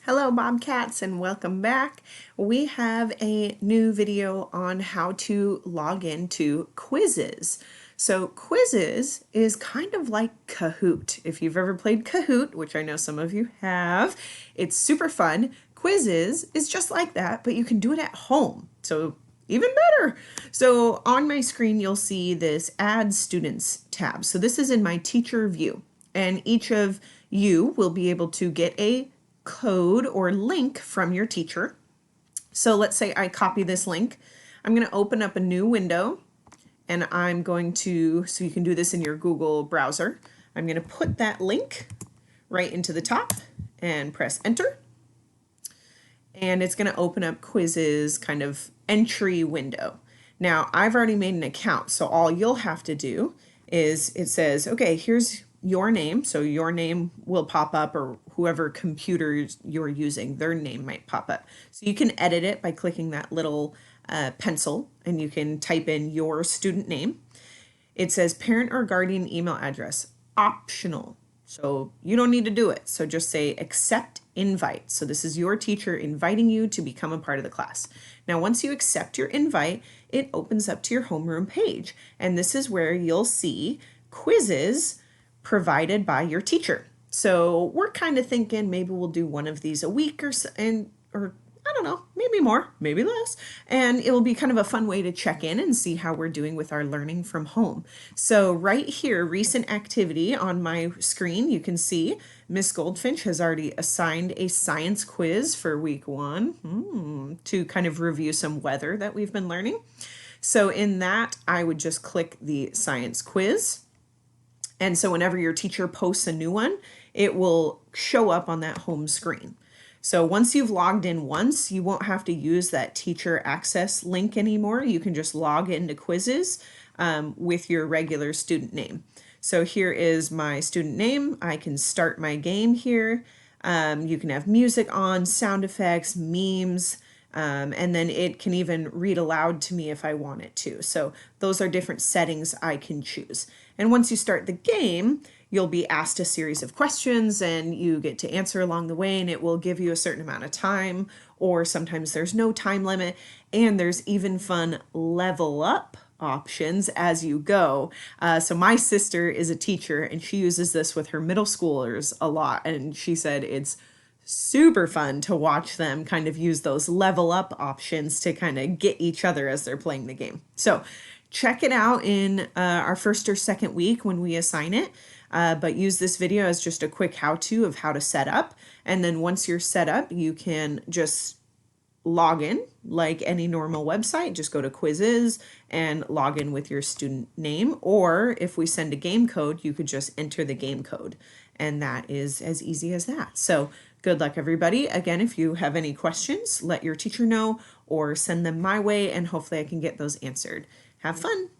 Hello Bobcats and welcome back. We have a new video on how to log into Quizizz. So Quizizz is kind of like Kahoot. If you've ever played Kahoot, which I know some of you have, it's super fun. Quizizz is just like that, but you can do it at home. So even better. So on my screen, you'll see this Add Students tab. So this is in my teacher view, and each of you will be able to get a code or link from your teacher. So let's say I copy this link. I'm going to open up a new window and I'm going to, so you can do this in your Google browser, I'm going to put that link right into the top and press enter. And it's going to open up Quizizz kind of entry window. Now I've already made an account, so all you'll have to do is it says, okay, here's your name, so your name will pop up, or whoever computer you're using, their name might pop up. So you can edit it by clicking that little pencil, and you can type in your student name. It says parent or guardian email address, optional. So you don't need to do it. So just say accept invite. So this is your teacher inviting you to become a part of the class. Now, once you accept your invite, it opens up to your homeroom page. And this is where you'll see quizzes provided by your teacher. So we're kind of thinking maybe we'll do one of these a week or I don't know, maybe more, maybe less. And it will be kind of a fun way to check in and see how we're doing with our learning from home. So right here, recent activity on my screen, you can see Miss Goldfinch has already assigned a science quiz for week 1 to kind of review some weather that we've been learning. So in that, I would just click the science quiz. And so whenever your teacher posts a new one, it will show up on that home screen. So once you've logged in once, you won't have to use that teacher access link anymore. You can just log into Quizizz with your regular student name. So here is my student name. I can start my game here. You can have music on, sound effects, memes, and then it can even read aloud to me if I want it to. So those are different settings I can choose. And once you start the game, you'll be asked a series of questions and you get to answer along the way, and it will give you a certain amount of time, or sometimes there's no time limit, and there's even fun level up options as you go. So my sister is a teacher and she uses this with her middle schoolers a lot, and she said it's super fun to watch them kind of use those level up options to kind of get each other as they're playing the game. So check it out in our first or second week when we assign it. But use this video as just a quick how-to of how to set up. And then once you're set up, you can just log in like any normal website. Just go to Quizizz and log in with your student name. Or if we send a game code, you could just enter the game code. And that is as easy as that. So good luck, everybody. Again, if you have any questions, let your teacher know or send them my way, and hopefully I can get those answered. Have fun.